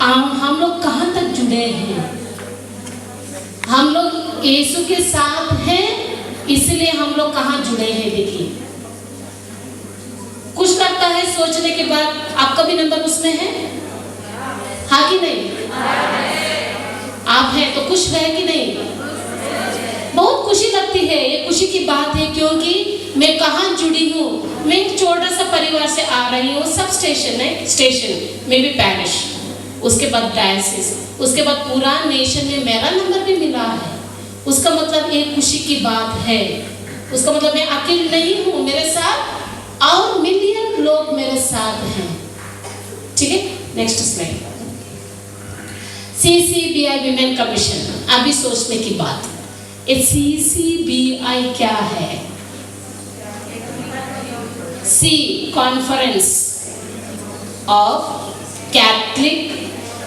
हम लोग कहाँ तक जुड़े हैं? हम लोग यीशु के साथ हैं, इसलिए हम लोग कहाँ जुड़े हैं? देखिए, कुछ लगता है सोचने के बाद आपका भी नंबर उसमें है, हाँ कि नहीं? आप हैं तो खुश है कि नहीं? बहुत खुशी लगती है, ये खुशी की बात है, क्योंकि मैं कहाँ जुड़ी हूँ। मैं एक छोटा सा परिवार से आ रही हूँ, सब स्टेशन है, स्टेशन में भी पैरिश, उसके बाद डायसिस, उसके बाद पूरा नेशन में मेरा नंबर भी मिला है। उसका मतलब एक खुशी की बात है, उसका मतलब मैं अकेले नहीं हूँ, मेरे साथ और मिलियन लोग मेरे साथ हैं। ठीक है, next slide. CCBI women commission, अभी सोचने की बात। CCBI क्या है? C conference of Catholic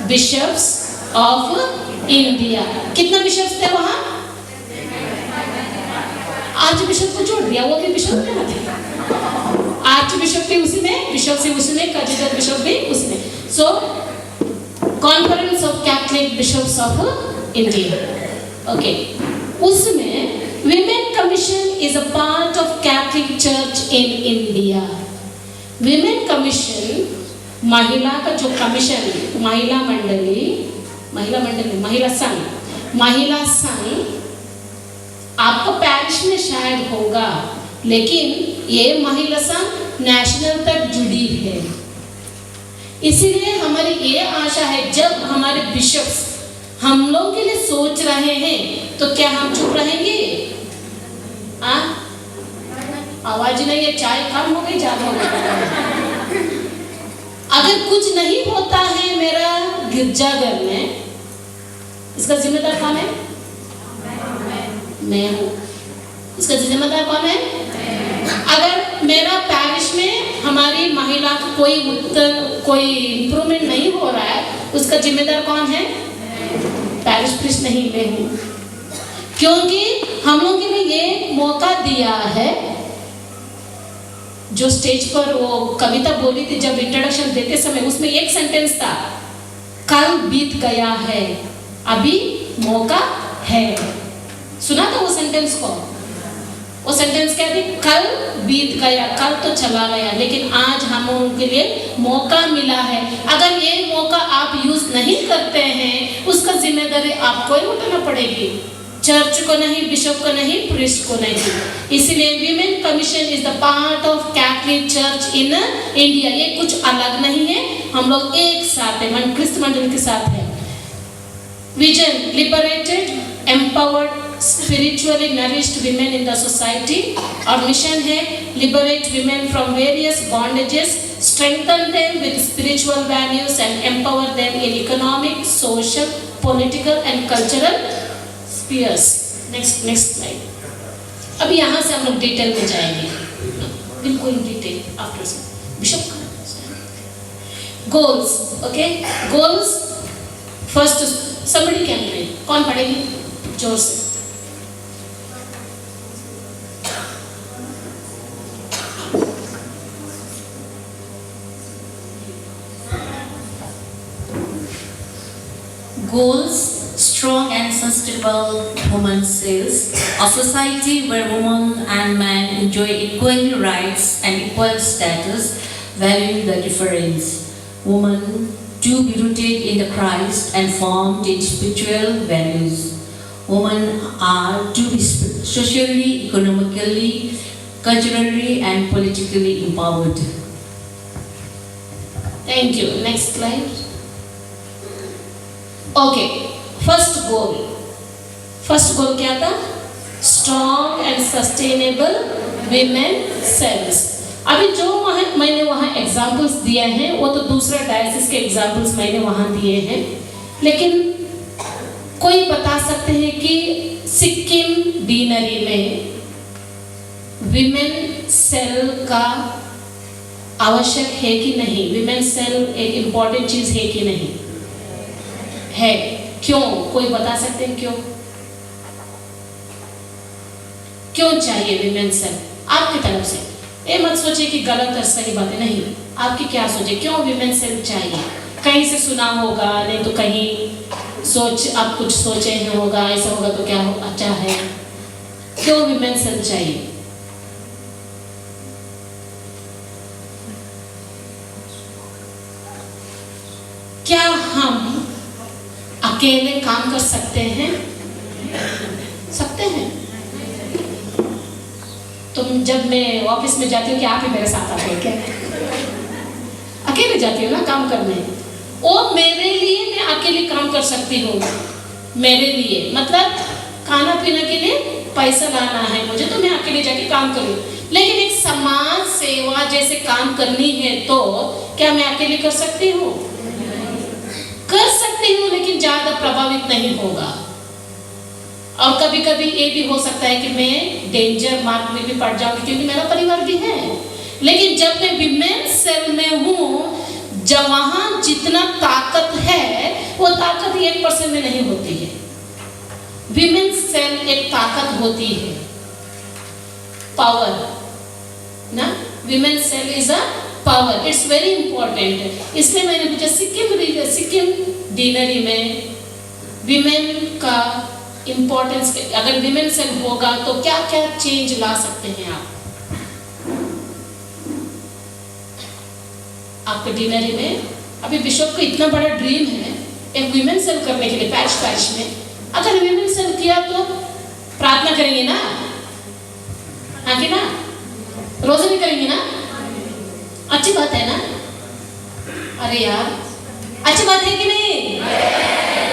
bishops of India. कितना बिशप्स थे वहां? आर्च बिशप को जोड़ दिया, वो भी बिशप क्या थे? आर्च बिशप भी उसी में, बिशप से उसी में, कैथेड्रल बिशप भी उसी में। So conference of Catholic bishops of India, okay. उसमें women commission is a part of Catholic church in India. Women commission, महिला का जो कमीशन, महिला संघ आपको पैरिश में शायद होगा, लेकिन ये महिला संघ नेशनल तक जुड़ी है। इसीलिए हमारी ये आशा है, जब हमारे बिशप्स हम लोग के लिए सोच रहे हैं, तो क्या हम चुप रहेंगे? आवाज नहीं है, चाय कम हो गई, ज्यादा हो गई। अगर कुछ नहीं होता है मेरा गिरजाघर में, इसका जिम्मेदार कौन है? मैं हूँ। इसका जिम्मेदार कौन है? अगर मेरा पैरिश में हमारी मिला के कोई इम्प्रूवमेंट नहीं हो रहा है, उसका जिम्मेदार कौन है? पैरिश प्रीस्ट नहीं, मैं हूँ। क्योंकि हम लोगों के लिए ये मौका दिया है। जो स्टेज पर वो कविता बोली थी जब इंट्रोडक्शन देते समय, उसमें एक सेंटेंस था, कल बीत गया है, अभी मौका है। सुना था वो सेंटेंस को? वो सेंटेंस क्या थी? कल बीत गया, कल तो चला गया, लेकिन आज हम लोगों के लिए मौका मिला है। अगर ये मौका आप यूज नहीं करते हैं, उसका जिम्मेदारी आपको ही उठाना पड़ेगी, चर्च को नहीं, बिशप को नहीं, प्रीस्ट को नहीं। इसलिए women commission is the part of Catholic church in India. ये कुछ अलग नहीं है, हम लोग एक साथ है, क्रिस्त मंडल के साथ है। Vision, liberated, empowered, spiritually nourished women in the society। और मिशन है liberate women from various bondages, strengthen them with spiritual values and empower them in economic, social, political and cultural spheres। next slide। अब यहाँ से हम लोग डिटेल में जाएंगे, बिल्कुल detail after bishop. Goals, okay, goals first somebody can read। कौन पढ़ेगी जोर से? Goals: strong and sustainable women's sales, a society where women and men enjoy equal rights and equal status, valuing the difference. Women to be rooted in the Christ and formed in spiritual values. Women are to be socially, economically, culturally and politically empowered. Thank you। Next slide। Okay, first goal क्या था? Strong and sustainable women cells. अभी जो मैंने वहाँ एग्जाम्पल्स दिए हैं वो तो दूसरा डायसिस के एग्जाम्पल्स मैंने वहाँ दिए हैं, लेकिन कोई बता सकते हैं कि सिक्किम डीनरी में विमेन सेल का आवश्यक है कि नहीं? विमेन सेल एक इम्पॉर्टेंट चीज है कि नहीं है? क्यों? कोई बता सकते हैं क्यों? क्यों चाहिए विमेन सेल आपकी तरफ से? ये मत सोचिए कि गलत और सही बात है, नहीं, आपकी क्या सोचे क्यों विमेन सेल चाहिए? कहीं से सुना होगा, नहीं तो कहीं सोच आप कुछ सोचे ही होगा, ऐसा होगा तो क्या हो, अच्छा है। क्यों विमेन सेल चाहिए? क्या हम अकेले काम कर सकते हैं? सकते हैं। तुम जब मैं ऑफिस में जाती हूँ कि आप ही मेरे साथ आते हैं क्या? अकेले जाती हूँ ना काम करने, और मेरे लिए मैं अकेले काम कर सकती हूँ। मेरे लिए मतलब खाना पीने के लिए पैसा लाना है मुझे, तो मैं अकेले जाके काम करूँ। लेकिन एक समाज सेवा जैसे काम करनी है तो क्या मैं अकेले कर सकती हूँ? कर सकती हूँ, लेकिन ज्यादा प्रभावित नहीं होगा। और कभी कभी ये भी हो सकता है कि मैं डेंजर मार्क में भी पड़ जाऊंगी, क्योंकि मेरा परिवार भी है। लेकिन जब मैं विमेन सेल में हूँ, जब वहां जितना ताकत है वो ताकत 1% में नहीं होती है। विमेन सेल एक ताकत होती है, पावर ना। Women cell is a power, it's very important. इसलिए मैंने पूछा सिक्किम डीनरी में विमेन का इंपॉर्टेंस, अगर विमेन सेल होगा तो क्या क्या चेंज ला सकते हैं आप आपके डीनरी में? अभी बिशप को इतना बड़ा ड्रीम है एक विमेन सेल करने के लिए पैरिश में। अगर विमेन सेल किया तो प्रार्थना करेंगे ना, हाँ कि ना? रोज़ा करेंगे ना? अच्छी बात है ना? अरे यार अच्छी बात है कि नहीं?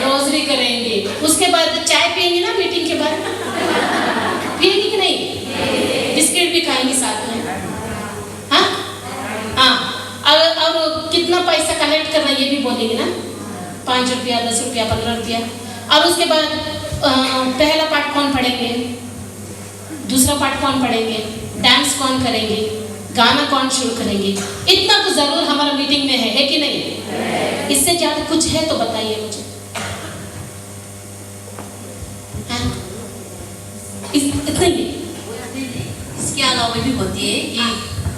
रोजरी करेंगे, उसके बाद चाय पियेंगे ना मीटिंग के बाद, पियेंगे कि नहीं? बिस्किट भी खाएंगे साथ में, हाँ हाँ। और कितना पैसा कलेक्ट करना ये भी बोलेंगे ना, 5 रुपया, 10 रुपया, 15 रुपया। और उसके बाद पहला पार्ट कौन पढ़ेंगे, दूसरा पार्ट कौन पढ़ेंगे, डांस कौन करेंगे, गाना कौन शुरू करेंगे, इतना तो ज्यादा कुछ है तो बताइए मुझे। हाँ? इतना ही है। इसके अलावा भी होती है कि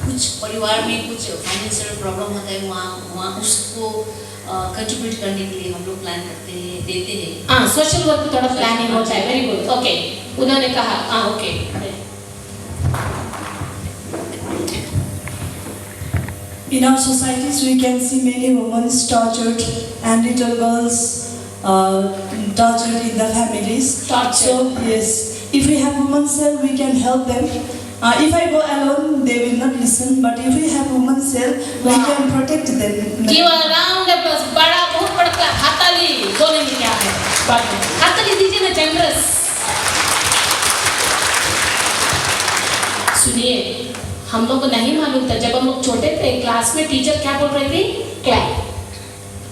कुछ परिवार में कुछ फाइनेंशियल प्रॉब्लम होता है, वहाँ उसको कंट्रीब्यूट करने के लिए हम लोग प्लान करते हैं, देते हैं। हाँ, सोशल वर्क थोड़ा प्लानिंग होता है। Very good, okay. उन्होंने कहा हाँ okay. In our societies, we can see many women tortured and little girls tortured in the families. Tortured. So yes, if we have women's cell, we can help them. If I go alone, they will not listen. But if we have women's cell, we can protect them. Give a round of applause. बड़ा बहुत बड़ा हाथाली बोले में क्या है? हाथाली दीजिए ना, जनरस। सुनिए, हम लोग को नहीं मालूम था जब हम लोग छोटे थे, क्लास में टीचर क्या बोल रही थी? क्लैप।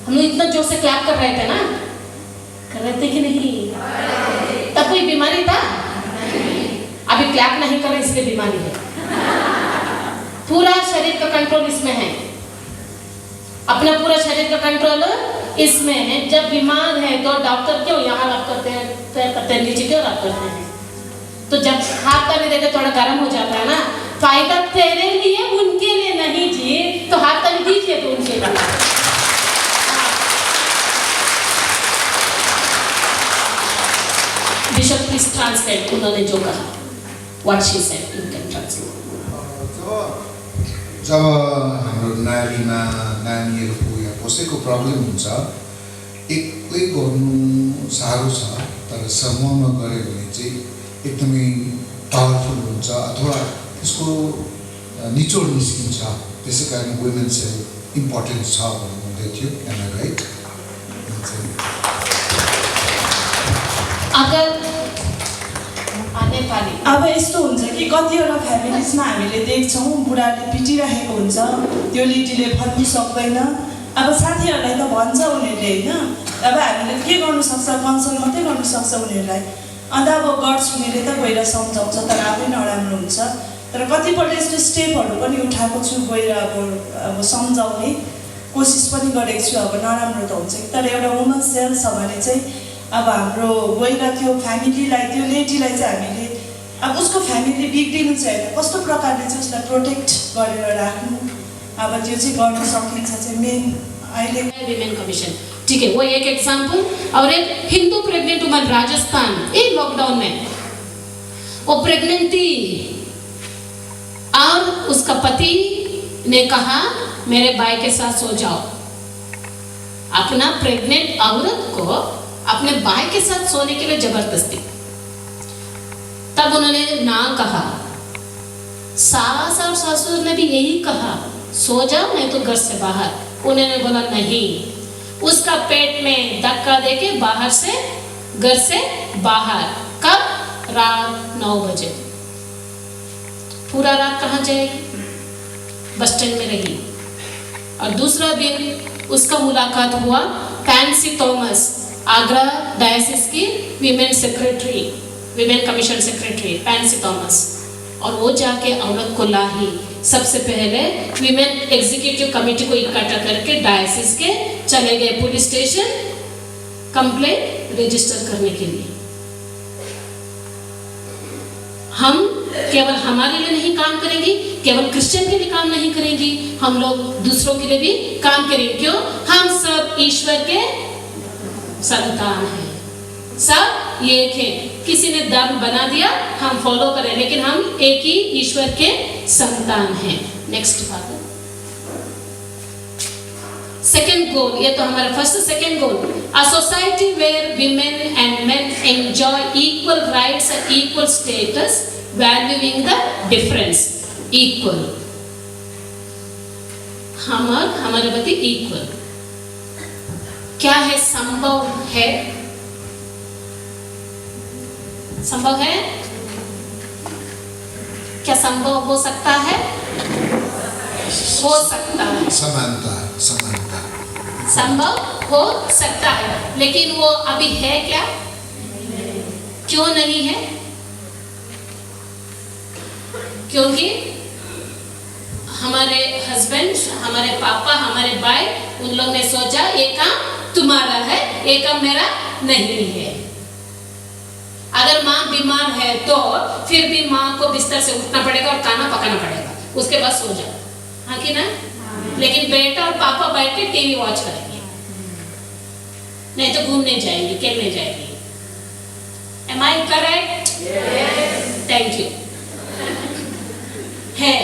हम लोग इतना जोर से क्लैप कर रहे थे ना, कर रहे थे कि नहीं? तब कोई बीमारी था? अभी क्लैप नहीं कर रहे इसलिए बीमारी है। पूरा शरीर का कंट्रोल इसमें है, अपना पूरा शरीर का कंट्रोल इसमें है। जब बीमार है तो डॉक्टर क्यों यहाँ रब करते हैं, पैर करते हैं, नीचे क्यों रब करते हैं? तो जब हाथ करने देते थोड़ा गर्म हो जाता है ना। फायदा तेरे लिए, उनके लिए नहीं जी। तो हाथ कर दीजिए तो उनके लिए। बिशप प्लीज ट्रांसलेट उन्होंने जो कहा, what she said, you can translate. जब हाम्रो नारीमा नानीहरूको या कसैको प्रब्लम हुन्छ, एक्लै गर्नु साह्रो छ, तर समूहमा गऱ्यो भने चाहिँ एकदमै पावरफुल हुन्छ अथवा यसको निचोड निस्किन्छ। त्यसै कारण वुमेन सेल इम्पोर्टेन्ट छ भन्नु हुँदै थियो। एम आई राइट? अगर आने पाली अब यस्तो हुन्छ कि कतिवटा फ्यामिलीजमा हामीले देख्छौँ बुढाले पिटिरहेको हुन्छ, त्यो लेडीले भन्नु सक्दैन। अब साथीहरूलाई त भन्छ उनीहरूले होइन, अब हामीले के गर्नु सक्छ, कन्सल्ट मात्रै गर्नु सक्छ उनीहरूलाई। अन्त अब गर्छ उनीहरूले त गएर सम्झाउँछ, तर आफै नराम्रो हुन्छ। तर कतिपल्ट यस्तो स्टेपहरू पनि उठाएको छु, गएर अब सम्झाउने कोसिस पनि गरेको छु। अब नराम्रो त हुन्छ, तर एउटा वुमन सेल छ भने चाहिँ अब हाम्रो गएर त्यो फ्यामिलीलाई, त्यो लेडीलाई चाहिँ हामीले अब उसको फ्यामिली बिग्रिनु चाहिँ होइन, कस्तो प्रकारले चाहिँ उसलाई प्रोटेक्ट गरेर राख्नु, अब त्यो चाहिँ गर्न सकिन्छ चाहिँ मेन अहिले विमेन कमीशन। ठीक है, वो एक एग्जाम्पल। और एक हिंदू प्रेग्नेंट वुमन राजस्थान, एक लॉकडाउन में वो प्रेग्नेंट थी और उसका पति ने कहा मेरे भाई के साथ सो जाओ। अपना प्रेग्नेंट औरत को अपने भाई के साथ सोने के लिए जबरदस्ती। तब उन्होंने ना कहा। सास और ससुर ने भी यही कहा सो जाओ नहीं तो घर से बाहर। उन्होंने बोला नहीं। उसका पेट में धक्का देके बाहर से, घर से बाहर। कब? रात 9 बजे। पूरा रात कहाँ जाएगी? बस स्टैंड में रही। और दूसरा दिन उसका मुलाकात हुआ फैंसी थॉमस, आगरा डायसिस की women secretary, women commission secretary fancy Thomas. और वो जाके औरत को लाई। सबसे पहले विमेन एग्जीक्यूटिव कमेटी को इकट्ठा करके डायसिस के चले गए पुलिस स्टेशन कंप्लेंट रजिस्टर करने के लिए। हम केवल हमारे लिए नहीं काम करेंगे, केवल क्रिश्चियन के लिए काम नहीं करेंगी, हम लोग दूसरों के लिए भी काम करेंगे। क्यों? हम सब ईश्वर के संतान हैं, सब एक हैं। किसी ने धर्म बना दिया हम फॉलो करें, लेकिन हम एक ही ईश्वर के संतान हैं। Next father. सेकेंड गोल, ये तो हमारा first second goal, a society where women and men enjoy equal rights and equal status, valuing the difference. Equal, हम और हमारे प्रति इक्वल। क्या है? संभव है? संभव है? क्या संभव हो सकता है? हो सकता है। समानता, समानता संभव हो सकता है, लेकिन वो अभी है क्या? क्यों नहीं है? क्योंकि हमारे हस्बैंड, हमारे पापा, हमारे भाई, उन लोग ने सोचा ये काम तुम्हारा है, ये काम मेरा नहीं है। अगर माँ बीमार है तो फिर भी माँ को बिस्तर से उठना पड़ेगा और खाना पकाना पड़ेगा, उसके बाद सो जाओ, हाँ कि ना? लेकिन बेटा और पापा बैठ के टीवी वॉच करेंगे, नहीं तो घूमने जाएंगे, खेलने जाएंगे। Am I correct? Yes. Thank you. है,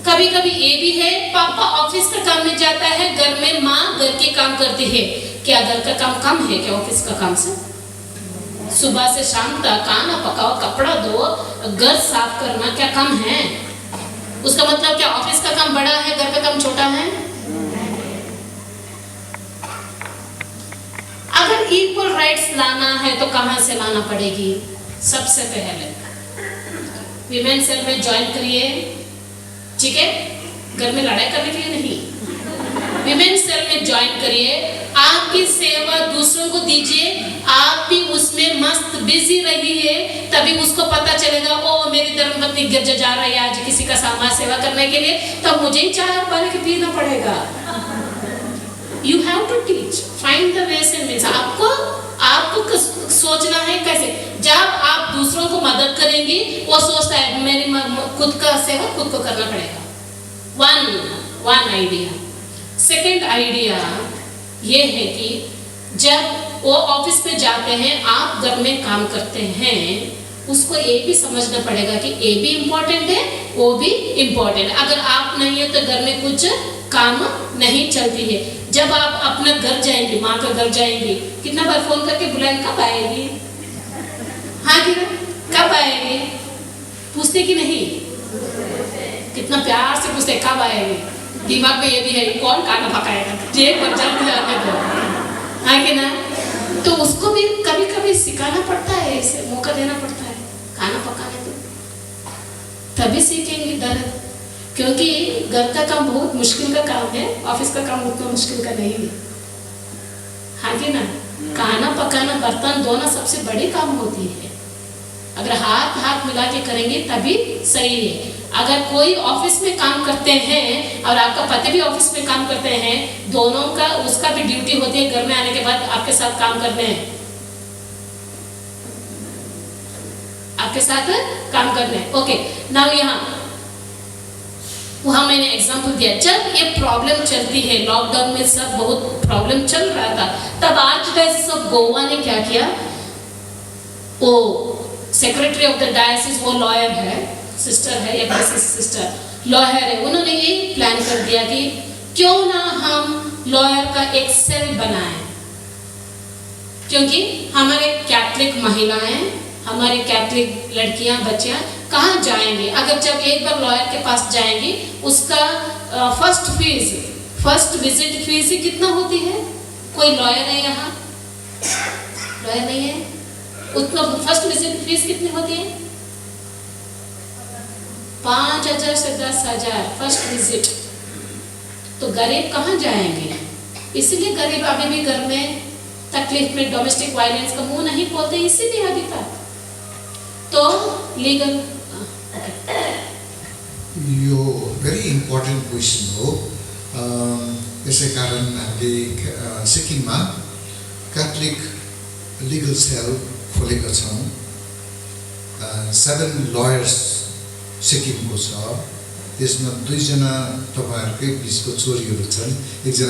कभी कभी ये भी है, पापा ऑफिस का काम में जाता है, घर में माँ घर के काम करती है। क्या घर का काम कम है क्या ऑफिस का काम से? सुबह से शाम तक खाना पकाओ, कपड़ा धो, घर साफ करना क्या कम है? उसका मतलब क्या ऑफिस का काम बड़ा है, घर का काम छोटा है? अगर इक्वल राइट्स लाना है तो कहां से लाना पड़ेगी? सबसे पहले विमेन सेल में ज्वाइन करिए, ठीक है? घर में लड़ाई करने के लिए नहीं, विमेन सेल में ज्वाइन करिए। आपकी सेवा दूसरों को दीजिए, आप भी उसमें मस्त बिजी रहिए, तभी उसको पता चलेगा ओ मेरी धर्मपत्नी गिरजा जा रही है आज किसी का समाज सेवा करने के लिए, तब मुझे ही चाय पानी के पीना पड़ेगा। You have to teach, find the ways and means। आपको सोचना है कैसे। जब आप दूसरों को मदद करेंगे, वो सोचता है मेरी खुद का सेवा खुद को करना पड़ेगा। One idea. सेकंड आइडिया ये है कि जब वो ऑफिस पे जाते हैं, आप घर में काम करते हैं, उसको ये भी समझना पड़ेगा कि ये भी इम्पोर्टेंट है, वो भी इम्पोर्टेंट है। अगर आप नहीं है तो घर में कुछ काम नहीं चलती है। जब आप अपना घर जाएंगे, माँ का घर जाएंगे, कितना बार फोन करके बुलाएंगे कब आएगी, हाँ कि ना, कब आएंगे, पूछते कि नहीं? कितना प्यार से पूछते कब आएंगे। दिमाग में ये भी है कौन खाना पकाएगा, एक बार जल्दी आने दो, हाँ कि ना? तो उसको भी कभी कभी सिखाना पड़ता है, इसे मौका देना पड़ता है, खाना पकाने दो, तभी सीखेंगे दर्द। क्योंकि घर का काम बहुत मुश्किल का काम है, ऑफिस का काम उतना मुश्किल का नहीं है, हाँ कि ना? खाना पकाना, बर्तन धोना सबसे बड़ी काम होती है। अगर हाथ हाथ मिला के करेंगे तभी सही है। अगर कोई ऑफिस में काम करते हैं और आपका पति भी ऑफिस में काम करते हैं, दोनों का उसका भी ड्यूटी होती है घर में आने के बाद आपके साथ काम करने हैं, आपके साथ काम करने हैं। ओके, नाउ यहाँ वहाँ मैंने एग्जाम्पल दिया, जब ये प्रॉब्लम चलती है, लॉकडाउन में सब बहुत प्रॉब्लम चल रहा था, तब आर्चडायोसिस ऑफ गोवा ने क्या किया, वो सेक्रेटरी ऑफ द डायोसिस, वो लॉयर है, सिस्टर है, या सिस्टर लॉयर है, उन्होंने ये प्लान कर दिया कि क्यों ना हम लॉयर का एक सेल बनाएं, क्योंकि हमारे कैथलिक महिलाएं, हमारे कैथलिक लड़कियां, बच्चियां कहाँ जाएंगे? अगर जब एक बार लॉयर के पास जाएंगी, उसका फर्स्ट विजिट फीस ही कितना होती है? कोई लॉयर है यहाँ? लॉयर नहीं है? उतना फर्स्ट विजिट फीस कितनी होती है? 5,000 से 10,000 फर्स्ट विजिट। तो गरीब कहाँ जाएंगे? इसलिए गरीब अभी भी घर में तकलीफ में, डोमेस्टिक वायलेंस का मुंह नहीं खोलते, इसीलिए अभी तक। तो लीगल यो भेरी इम्पोर्टेन्ट क्वेसन हो। यसै कारण हामीले सिक्किममा क्याथलिक लिगल सेल खोलेका छौँ। 7 लयर्स सिक्किमको छ, त्यसमा 2 जना तपाईँहरूकै बिचको छोरीहरू छन्, 1 जना